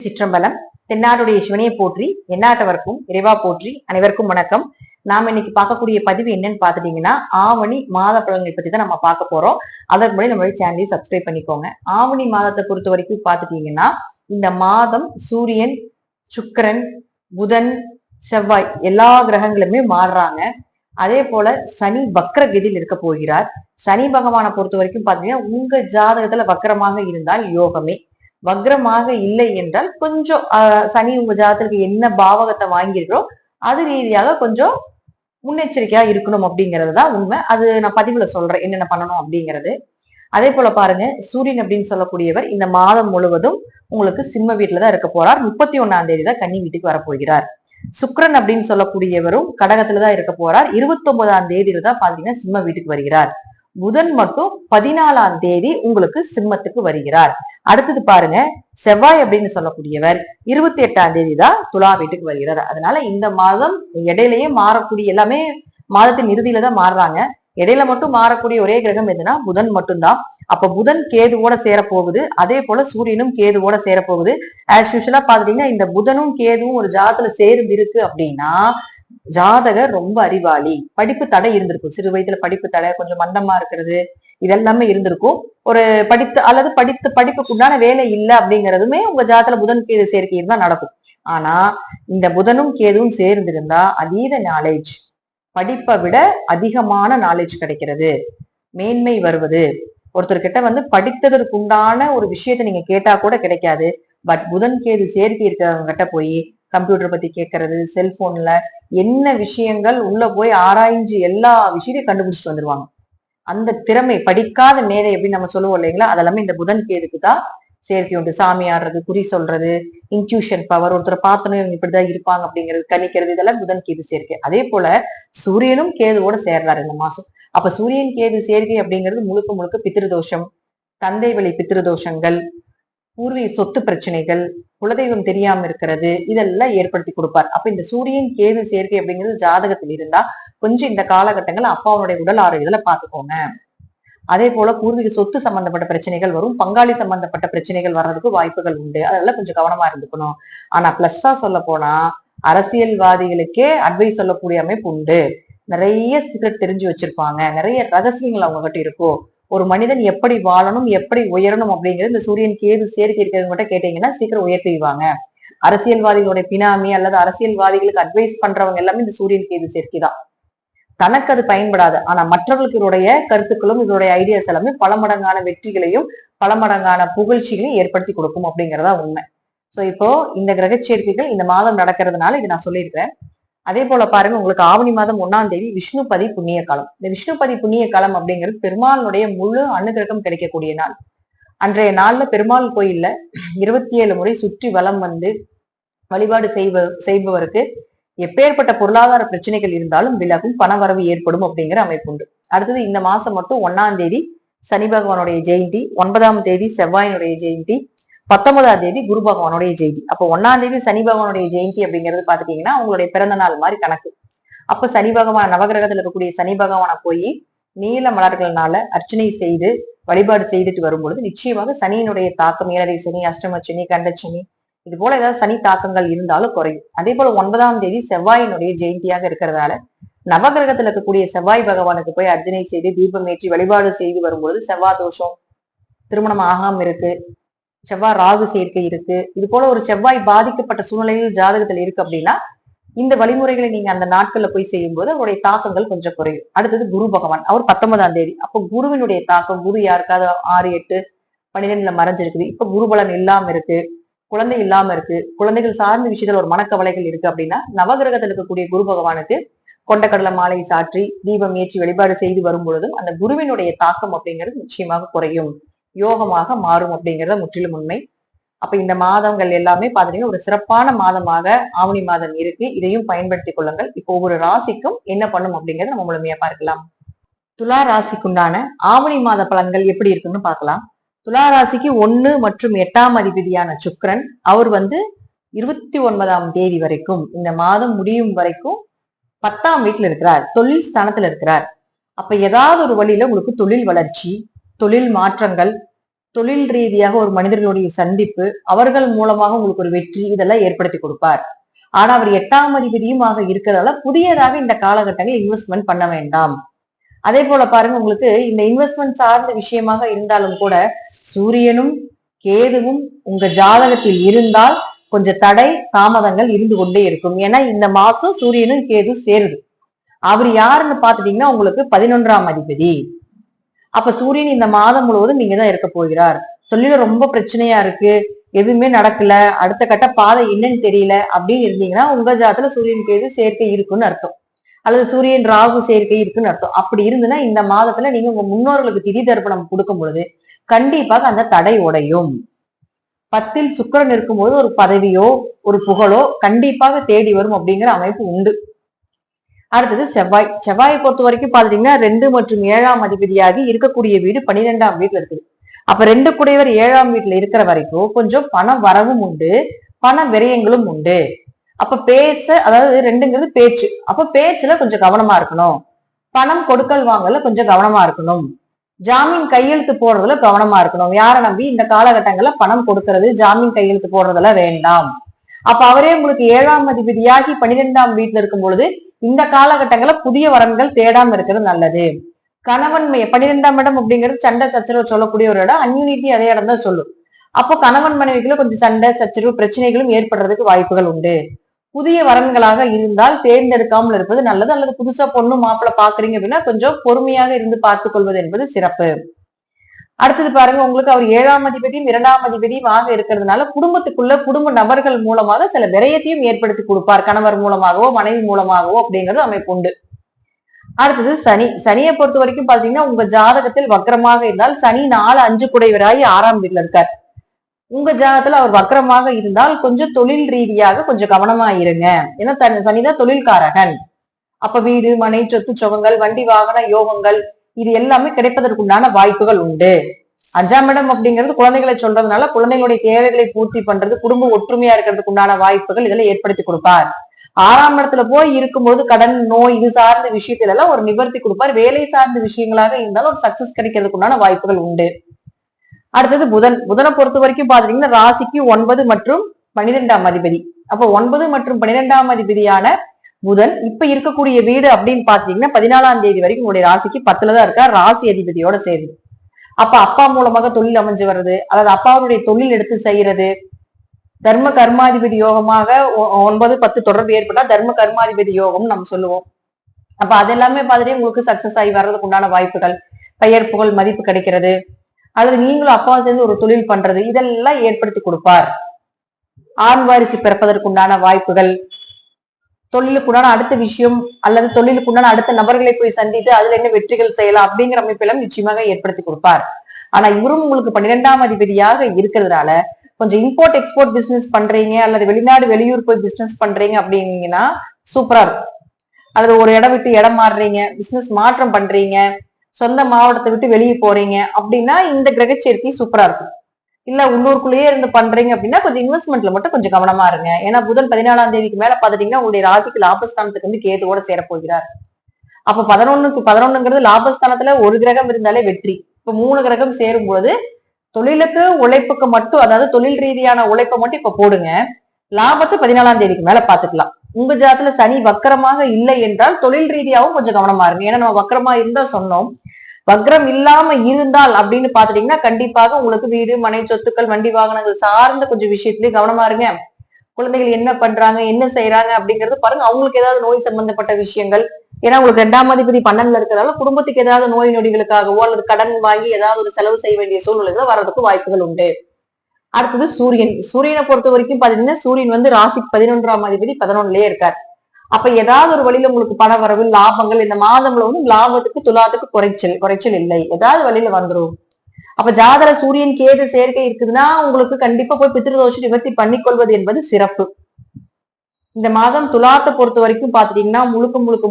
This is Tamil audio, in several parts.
சிற்றம்பலம். தென்னாடுடைய சிவனையை போற்றி, எந்நாட்டவர்க்கும் இறைவா போற்றி. அனைவருக்கும் வணக்கம். நாம இன்னைக்கு பார்க்கக்கூடிய பதிவு என்னன்னு பாத்துட்டீங்கன்னா, ஆவணி மாத பலன்களை பத்தி தான் நம்ம பார்க்க போறோம். அதற்கு முன்னாடி நம்மளுடைய சேனலை சப்ஸ்கிரைப் பண்ணிக்கோங்க. ஆவணி மாதத்தை பொறுத்த வரைக்கும் பாத்துட்டீங்கன்னா, இந்த மாதம் சூரியன், சுக்கிரன், புதன், செவ்வாய் எல்லா கிரகங்களுமே மாறுறாங்க. அதே போல சனி வக்ர கதியில் இருக்க போகிறார். சனி பகவானை பொறுத்த வரைக்கும் பாத்தீங்கன்னா, உங்க ஜாதகத்துல வக்ரமாக இருந்தால் யோகமே, வக்ரமாக இல்லை என்றால் கொஞ்சம் சனி உங்க ஜாதகத்துக்கு என்ன பாவகத்தை வாங்கியிருக்கிறோம் அது ரீதியாக கொஞ்சம் முன்னெச்சரிக்கையா இருக்கணும் அப்படிங்கிறது தான் உண்மை. அது நான் பதிவுல சொல்றேன் என்னென்ன பண்ணணும் அப்படிங்கிறது. அதே போல பாருங்க, சூரியன் அப்படின்னு சொல்லக்கூடியவர் இந்த மாதம் முழுவதும் உங்களுக்கு சிம்ம வீட்டுலதான் இருக்க போறார். 31ஆம் தேதி தான் கன்னி வீட்டுக்கு வரப்போகிறார். சுக்கிரன் அப்படின்னு சொல்லக்கூடியவரும் கடகத்துலதான் இருக்க போறார். 29ஆம் தேதியில தான் பாத்தீங்கன்னா சிம்ம வீட்டுக்கு வருகிறார். புதன் மட்டும் 14ஆம் தேதி உங்களுக்கு சிம்மத்துக்கு வருகிறார். அடுத்தது பாருங்க, செவ்வாய் அப்படின்னு சொல்லக்கூடியவர் 28ஆம் தேதி தான் துலா வீட்டுக்கு வருகிறார். அதனால இந்த மாதம் இடையிலேயே மாறக்கூடிய எல்லாமே மாதத்தின் இறுதியில தான் மாறுறாங்க. இடையில மட்டும் மாறக்கூடிய ஒரே கிரகம் எதுனா புதன் மட்டும்தான். அப்ப புதன் கேதுவோட சேரப்போகுது. அதே போல சூரியனும் கேதுவோட சேரப்போகுது. ஆஸ் யூஷுவலா பாத்தீங்கன்னா, இந்த புதனும் கேதுவும் ஒரு ஜாதத்துல சேர்ந்து இருக்கு அப்படின்னா ஜாதகர் ரொம்ப அறிவாளி. படிப்பு தடை இருந்திருக்கும், சிறு வயதுல படிப்பு தடை, கொஞ்சம் மந்தமா இருக்கிறது, இதெல்லாமே இருந்திருக்கும். ஒரு படிப்புக்கு உண்டான வேலை இல்லை அப்படிங்கிறதுமே உங்க ஜாதத்துல புதன் கேது சேர்க்கை இருந்தா நடக்கும். ஆனா இந்த புதனும் கேதுவும் சேர்ந்திருந்தா அதீத நாலேஜ், படிப்பை விட அதிகமான நாலேஜ் கிடைக்கிறது, மேன்மை வருவது. ஒருத்தர்கிட்ட படித்ததற்கு உண்டான ஒரு விஷயத்த நீங்க கேட்டா கூட கிடைக்காது. பட் புதன் கேது சேர்க்கை இருக்கிறவங்க கிட்ட போய் கம்ப்யூட்டர் பத்தி கேட்கறது, செல்போன்ல என்ன விஷயங்கள் உள்ள போய் ஆராய்ஞ்சு எல்லா விஷயத்தையும் கண்டுபிடிச்சிட்டு வந்துருவாங்க. அந்த திறமை, படிக்காத மேதை எப்படி நம்ம சொல்லுவோம் இல்லைங்களா, அதெல்லாமே இந்த புதன் கேதுக்கு தான் சேர்க்கை உண்டு. சாமி ஆடுறது, குறி சொல்றது, இன்ட்யூஷன் பவர், ஒருத்தரை பார்த்தோன்னு இவங்க இப்படிதான் இருப்பாங்க அப்படிங்கிறது கணிக்கிறது, இதெல்லாம் புதன் கேது சேர்க்கை. அதே போல சூரியனும் கேதுவோட சேர்றாரு இந்த மாசம். அப்ப சூரியன் கேது சேர்க்கை அப்படிங்கிறது முழுக்க முழுக்க பித்திருதோஷம், தந்தை வழி பித்திருதோஷங்கள், பூர்வீக சொத்து பிரச்சனைகள், குலதெய்வம் தெரியாம இருக்கிறது, இதெல்லாம் ஏற்படுத்தி கொடுப்பார். அப்ப இந்த சூரியன் கேது சேர்க்கை அப்படிங்கிறது ஜாதகத்தில் இருந்தா கொஞ்சம் இந்த காலகட்டங்கள் அப்பாவுடைய உடல் ஆரோக்கியத்துல பாத்துக்கோங்க. அதே போல பூர்வீக சொத்து சம்பந்தப்பட்ட பிரச்சனைகள் வரும், பங்காளி சம்பந்தப்பட்ட பிரச்சனைகள் வர்றதுக்கு வாய்ப்புகள் உண்டு. அதெல்லாம் கொஞ்சம் கவனமா இருந்துக்கணும். ஆனா பிளஸ்ஸா சொல்ல போனா அரசியல்வாதிகளுக்கே அட்வைஸ் சொல்லக்கூடிய அமைப்பு உண்டு. நிறைய சீக்ரெட் தெரிஞ்சு வச்சிருப்பாங்க, நிறைய ரகசியங்கள் அவங்க கிட்ட இருக்கும். ஒரு மனிதன் எப்படி வாழணும், எப்படி உயரணும் அப்படிங்கிறது இந்த சூரியன் கேது சேர்க்கை இருக்கிறவங்க கேட்டீங்கன்னா சீக்கிரம் உயர்த்திடுவாங்க. அரசியல்வாதிகளுடைய பினாமி அல்லது அரசியல்வாதிகளுக்கு அட்வைஸ் பண்றவங்க எல்லாமே இந்த சூரியன் கேது சேர்க்கை தான். தனக்கு அது பயன்படாது, ஆனா மற்றவர்களுடைய கருத்துக்களும் இதோடைய ஐடியாஸ் எல்லாமே பல மடங்கான வெற்றிகளையும் பல மடங்கான புகழ்ச்சிகளையும் ஏற்படுத்தி கொடுக்கும் அப்படிங்கிறதா உண்மை. சோ இப்போ இந்த கிரக சேர்க்கைகள் இந்த மாதம் நடக்கிறதுனால இது நான் சொல்லியிருக்கிறேன். அதே போல பாருங்க, உங்களுக்கு ஆவணி மாதம் 1ஆம் தேதி விஷ்ணுபதி புண்ணிய காலம். இந்த விஷ்ணுபதி புண்ணிய காலம் அப்படிங்கிறது பெருமாளுடைய முழு அனுகிரகம் கிடைக்கக்கூடிய நாள். அன்றைய நாள்ல பெருமாள் கோயில்ல 27 முறை சுற்றி வலம் வந்து வழிபாடு செய்பவருக்கு எப்பேற்பட்ட பொருளாதார பிரச்சனைகள் இருந்தாலும் விலகும், பணவரவு ஏற்படும் அப்படிங்கிற அமைப்பு உண்டு. அடுத்தது இந்த மாசம் மட்டும் 1ஆம் தேதி சனி பகவானுடைய ஜெயந்தி, 9ஆம் தேதி செவ்வாயினுடைய ஜெயந்தி, 19ஆம் தேதி குரு பகவானுடைய ஜெயந்தி. அப்போ 1ஆம் தேதி சனி பகவானுடைய ஜெயந்தி அப்படிங்கிறது பாத்துட்டீங்கன்னா உங்களுடைய பிறந்த நாள் மாதிரி கணக்கு. அப்ப சனி பகவான், நவகிரகத்துல இருக்கக்கூடிய சனி பகவானை போய் நீல மலர்கள்னால அர்ச்சனை செய்து வழிபாடு செய்துட்டு வரும்பொழுது நிச்சயமாக சனியினுடைய தாக்கம், ஏழரை சனி, அஷ்டம சனி, கண்டச்சனி, இது போல ஏதாவது சனி தாக்கங்கள் இருந்தாலும் குறையும். அதே போல 9ஆம் தேதி செவ்வாயினுடைய ஜெயந்தியாக இருக்கிறதால நவகிரகத்துல இருக்கக்கூடிய செவ்வாய் பகவானுக்கு போய் அர்ச்சனை செய்து தீபம் ஏற்றி வழிபாடு செய்து வரும்பொழுது செவ்வாய் தோஷம், திருமணம் ஆகாம இருக்கு, செவ்வாய் ராகு சேர்க்கை இருக்கு, இது போல ஒரு செவ்வாய் பாதிக்கப்பட்ட சூழ்நிலையில் ஜாதகத்துல இருக்கு அப்படின்னா இந்த வழிமுறைகளை நீங்க அந்த நாட்கள்ல போய் செய்யும் போது அவருடைய தாக்கங்கள் கொஞ்சம் குறையும். அடுத்தது குரு பகவான், அவர் 19ஆம் தேதி. அப்போ குருவினுடைய தாக்கம், குரு யாருக்காவது 6, 8, 12 மறைஞ்சிருக்குது, இப்ப குரு பலன் இல்லாம இருக்கு, குழந்தை இல்லாம இருக்கு, குழந்தைகள் சார்ந்த விஷயத்துல ஒரு மனக்கவலைகள் இருக்கு அப்படின்னா நவகிரகத்தில் இருக்கக்கூடிய குரு பகவானுக்கு கொண்டக்கடலை மாலை சாற்றி தீபம் ஏற்றி வழிபாடு செய்து வரும் பொழுதும் அந்த குருவினுடைய தாக்கம் அப்படிங்கிறது நிச்சயமாக குறையும், யோகமாக மாறும் அப்படிங்கிறத முற்றிலும் உண்மை. அப்ப இந்த மாதங்கள் எல்லாமே பாத்தீங்கன்னா ஒரு சிறப்பான மாதமாக ஆவணி மாதம் இருக்கு. இதையும் பயன்படுத்திக் கொள்ளுங்கள். இப்போ ஒவ்வொரு ராசிக்கும் என்ன பண்ணும் அப்படிங்கறத நம்ம முழுமையா பார்க்கலாம். துலா ராசிக்குண்டான ஆவணி மாத பலன்கள் எப்படி இருக்குன்னு பார்க்கலாம். துலா ராசிக்கு 1 மற்றும் 8ஆம் அதிபதியான சுக்கிரன், அவர் 29ஆம் தேதி வரைக்கும், இந்த மாதம் முடியும் வரைக்கும் 10ஆம் வீட்டுல இருக்கிறார், தொழில் ஸ்தானத்துல இருக்கிறார். அப்ப ஏதாவது ஒரு வழியில உங்களுக்கு தொழில் வளர்ச்சி, தொழில் மாற்றங்கள், தொழில் ரீதியாக ஒரு மனிதர்களுடைய சந்திப்பு, அவர்கள் மூலமாக உங்களுக்கு ஒரு வெற்றி, இதெல்லாம் ஏற்படுத்தி கொடுப்பார். ஆனா அவர் 8ஆம் அதிபதியுமாக இருக்கிறதால புதியதாக இந்த காலகட்டங்களில் இன்வெஸ்ட்மெண்ட் பண்ண வேண்டாம். அதே போல பாருங்க, உங்களுக்கு இந்த இன்வெஸ்ட்மெண்ட் சார்ந்த விஷயமாக இருந்தாலும் கூட சூரியனும் கேதுவும் உங்க ஜாதகத்தில் இருந்தால் கொஞ்சம் தடை தாமதங்கள் இருந்து கொண்டே இருக்கும். ஏன்னா இந்த மாசம் சூரியனும் கேது சேருது. அவர் யாருன்னு பாத்துட்டீங்கன்னா உங்களுக்கு 11ஆம் அதிபதி. அப்ப சூரியன் இந்த மாதம் முழுவதும் நீங்க தான் இருக்க போகிறார். தொழில ரொம்ப பிரச்சனையா இருக்கு, எதுவுமே நடக்கல, அடுத்த கட்ட பாதை என்னன்னு தெரியல அப்படின்னு இருந்தீங்கன்னா உங்க ஜாதத்துல சூரியன் கேது சேர்க்கை இருக்குன்னு அர்த்தம். அல்லது சூரியன் ராகு சேர்க்கை இருக்குன்னு அர்த்தம். அப்படி இருந்துன்னா இந்த மாதத்துல நீங்க உங்க முன்னோர்களுக்கு திதி தர்ப்பணம் கொடுக்கும் பொழுது கண்டிப்பாக அந்த தடை உடையும். 10ல் சுக்கிரன் இருக்கும்போது ஒரு பதவியோ ஒரு புகழோ கண்டிப்பாக தேடி வரும் அப்படிங்கிற அமைப்பு உண்டு. அடுத்தது செவ்வாய். செவ்வாயை பொறுத்த வரைக்கும் பாத்தீங்கன்னா 2 மற்றும் 7ஆம் அதிபதியாகி இருக்கக்கூடிய வீடு 12ஆம் வீட்டுல இருக்குது. அப்ப 2 கூடையவர் 7ஆம் வீட்டுல இருக்கிற வரைக்கும் கொஞ்சம் பண வரவும் உண்டு, பண விரயங்களும் உண்டு. அப்ப அதாவது 2ங்கிறது பேச்சு. அப்ப பேச்சுல கொஞ்சம் கவனமா இருக்கணும். பணம் கொடுக்கல் வாங்கல கொஞ்சம் கவனமா இருக்கணும். ஜாமீன் கையெழுத்து போடுறதுல கவனமா இருக்கணும். யாரை நம்பி இந்த காலகட்டங்கள்ல பணம் கொடுக்கறது, ஜாமீன் கையெழுத்து போடுறதுல வேண்டாம். அப்ப அவரே உங்களுக்கு 7ஆம் அதிபதியாகி 12ஆம் வீட்டுல இருக்கும் பொழுது இந்த காலகட்டங்கள்ல புதிய வரன்கள் தேடாம இருக்கிறது நல்லது. கணவன் 12ஆம் இடம் அப்படிங்கிறது சண்டை சச்சரவு சொல்லக்கூடிய ஒரு இடம், அன்யூனிட்டி அதே இடம் தான் சொல்லும். அப்போ கணவன் மனைவிக்குள்ள கொஞ்சம் சண்டை சச்சரவு பிரச்சனைகளும் ஏற்படுறதுக்கு வாய்ப்புகள் உண்டு. புதிய வரன்களாக இருந்தால் தேர்ந்தெடுக்காமல் இருப்பது நல்லது. அல்லது புதுசா பொண்ணு மாப்பிள்ளை பாக்குறீங்க அப்படின்னா கொஞ்சம் பொறுமையாக இருந்து பார்த்துக் கொள்வது என்பது சிறப்பு. அடுத்தது பாருங்க, உங்களுக்கு அவர் 7ஆம் அதிபதியும் 2ஆம் அதிபதியும் ஆக இருக்கிறதுனால குடும்பத்துக்குள்ள குடும்ப நபர்கள் மூலமாக சில விரயத்தையும் ஏற்படுத்தி கொடுப்பார். கணவர் மூலமாகவோ மனைவி மூலமாகவோ அப்படிங்கிறது அமைப்பு உண்டு. அடுத்தது சனி. சனியை பொறுத்த வரைக்கும் பாத்தீங்கன்னா உங்க ஜாதகத்தில் வக்ரமாக இருந்தால் சனி 4, 5 குடைவராகி 6ஆம் வீட்டுல இருக்கார். உங்க ஜாதகத்துல அவர் வக்ரமாக இருந்தால் கொஞ்சம் தொழில் ரீதியாக கொஞ்சம் கவனமா இருங்க. ஏன்னா சனிதான் தொழில்காரகன். அப்ப வீடு மனை சொத்து சொகங்கள் வண்டி வாகன யோகங்கள் இது எல்லாமே கிடைப்பதற்குண்டான வாய்ப்புகள் உண்டு. 5ஆம் இடம் அப்படிங்கிறது குழந்தைகளை சொல்றதுனால குழந்தைகளுடைய தேவைகளை பூர்த்தி பண்றது, குடும்ப ஒற்றுமையா இருக்கிறதுக்கு உண்டான வாய்ப்புகள் இதெல்லாம் ஏற்படுத்தி கொடுப்பார். 6ஆம் இடத்துல போய் இருக்கும்போது கடன் நோய் இது சார்ந்த விஷயத்துல எல்லாம் ஒரு நிவர்த்தி கொடுப்பார். வேலை சார்ந்த விஷயங்களாக இருந்தாலும் ஒரு சக்சஸ் கிடைக்கிறதுக்கு உண்டான வாய்ப்புகள் உண்டு. அடுத்தது புதன். புதனை பொறுத்த வரைக்கும் பாத்தீங்கன்னா ராசிக்கு 9 மற்றும் 12ஆம் அதிபதி. அப்ப 9 மற்றும் 12ஆம் அதிபதியான புதன் இப்ப இருக்கக்கூடிய வீடு அப்படின்னு பாத்தீங்கன்னா 14ஆம் தேதி வரைக்கும் உங்களுடைய ராசிக்கு 10லதான் இருக்கா, ராசி அதிபதியோட சேர்ந்து. அப்ப அப்பா மூலமாக தொழில் அமைஞ்சு வர்றது, அதாவது அப்பாவுடைய தொழில் எடுத்து செய்யறது, தர்ம கர்மாதிபதி யோகமாக 9, 10 தொடர்பு ஏற்பட்டா தர்ம கர்மாதிபதி யோகம் நம்ம சொல்லுவோம். அப்ப அதெல்லாமே பாத்துட்டு உங்களுக்கு சக்சஸ் ஆகி வர்றதுக்கு உண்டான வாய்ப்புகள், பெயர் புகழ் மதிப்பு கிடைக்கிறது, அல்லது நீங்களும் அப்பா சேர்ந்து ஒரு தொழில் பண்றது இதெல்லாம் ஏற்படுத்தி கொடுப்பார். ஆண் வாரிசு பிறப்பதற்குண்டான வாய்ப்புகள், தொழிலுக்குண்டான அடுத்த விஷயம் அல்லது தொழிலுக்குண்டான அடுத்த நபர்களை போய் சந்தித்து அதுல என்ன வெற்றிகள் செய்யலாம் அப்படிங்கிற அமைப்பெல்லாம் நிச்சயமாக ஏற்படுத்தி கொடுப்பார். ஆனா இவரும் உங்களுக்கு 12ஆம் அதிபதியாக இருக்கிறதுனால கொஞ்சம் இம்போர்ட் எக்ஸ்போர்ட் பிசினஸ் பண்றீங்க அல்லது வெளிநாடு வெளியூர் போய் பிசினஸ் பண்றீங்க அப்படின்னீங்கன்னா சூப்பரா இருக்கும். அல்லது ஒரு இடம் விட்டு இடம் மாறுறீங்க, பிசினஸ் மாற்றம் பண்றீங்க, சொந்த மாவட்டத்தை விட்டு வெளியே போறீங்க அப்படின்னா இந்த கிரகச்சேர்க்கை சூப்பரா இருக்கும். இல்ல உள்ளூருக்குள்ளேயே இருந்து பண்றீங்க அப்படின்னா கொஞ்சம் இன்வெஸ்ட்மெண்ட்ல மட்டும் கொஞ்சம் கவனமா இருங்க. ஏன்னா புதன் 14ஆம் தேதிக்கு மேல பாத்துட்டீங்கன்னா உங்களுடைய ராசிக்கு லாபஸ்தானத்துக்கு வந்து கேதுவோட சேர போகிறார். அப்ப 11ங்கிறது லாபஸ்தானத்துல ஒரு கிரகம் இருந்தாலே வெற்றி. இப்ப 3 கிரகம் சேரும் பொழுது தொழிலுக்கு உழைப்புக்கு மட்டும், அதாவது தொழில் ரீதியான உழைப்பை மட்டும் இப்ப போடுங்க, லாபத்தை 14ஆம் தேதிக்கு மேல பாத்துக்கலாம். உங்க ஜாதத்துல சனி வக்கரமாக இல்லை என்றால் தொழில் ரீதியாகவும் கொஞ்சம் கவனமா இருங்க. ஏன்னா நம்ம வக்கரமா இருந்தா சொன்னோம், வக்ரம் இல்லாம இருந்தால் அப்படின்னு பாத்துட்டீங்கன்னா கண்டிப்பாக உங்களுக்கு வீடு மனை சொத்துக்கள் வண்டி வாகனங்கள் சார்ந்த கொஞ்சம் விஷயத்திலயும் கவனமா இருங்க. குழந்தைகள் என்ன பண்றாங்க என்ன செய்யறாங்க அப்படிங்கறது பாருங்க. அவங்களுக்கு ஏதாவது நோய் சம்பந்தப்பட்ட விஷயங்கள், ஏன்னா உங்களுக்கு 2ஆம் அதிபதி 12ல இருக்கிறதால குடும்பத்துக்கு ஏதாவது நோய் நொடிகளுக்காகவோ அல்லது கடன் வாங்கி ஏதாவது ஒரு செலவு செய்ய வேண்டிய சூழ்நிலைகள் வர்றதுக்கு வாய்ப்புகள் உண்டு. அடுத்தது சூரியன். சூரியனை பொறுத்த வரைக்கும் பாத்தீங்கன்னா சூரியன் வந்து ராசிக்கு 11ஆம் அதிபதி 11லயே இருக்கார். அப்ப ஏதாவது ஒரு வழியில உங்களுக்கு பண வரவு லாபங்கள் இந்த மாதம்ல வந்து லாபத்துக்கு துலாத்துக்கு குறைச்சல் இல்லை, ஏதாவது வழியில வந்துடும். அப்ப ஜாதக சூரியன் கேது சேர்க்கை இருக்குதுன்னா உங்களுக்கு கண்டிப்பா போய் பித்ருதோஷ நிவர்த்தி பண்ணிக்கொள்வது என்பது சிறப்பு. இந்த மாதம் துலாத்தை பொறுத்த வரைக்கும் பாத்துட்டீங்கன்னா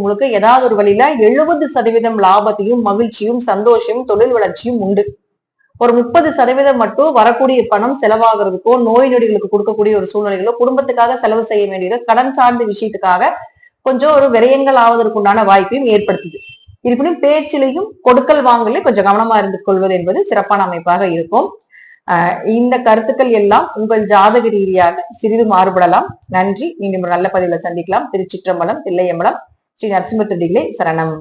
முழுக்க ஏதாவது ஒரு வழியில 70% லாபத்தையும் மகிழ்ச்சியும் சந்தோஷமும் தொழில் வளர்ச்சியும் உண்டு. ஒரு 30% மட்டும் வரக்கூடிய பணம் செலவாகிறதுக்கோ நோய் நொடிகளுக்கு கொடுக்கக்கூடிய ஒரு சூழ்நிலைகளோ குடும்பத்துக்காக செலவு செய்ய வேண்டியதோ கடன் சார்ந்த விஷயத்துக்காக கொஞ்சம் ஒரு விரயங்கள் ஆவதற்குண்டான வாய்ப்பையும் ஏற்படுத்துது. இருப்பினும் பேச்சிலையும் கொடுக்கல் வாங்கலையும் கொஞ்சம் கவனமா இருந்து கொள்வது என்பது சிறப்பான அமைப்பாக இருக்கும். இந்த கருத்துக்கள் எல்லாம் உங்கள் ஜாதக ரீதியாக சிறிது மாறுபடலாம். நன்றி. மீண்டும் ஒரு நல்ல பதிவுல சந்திக்கலாம். திருச்சிற்றம்பலம், தில்லையம்பலம், ஸ்ரீ நரசிம்ம துர்டிகளே சரணம்.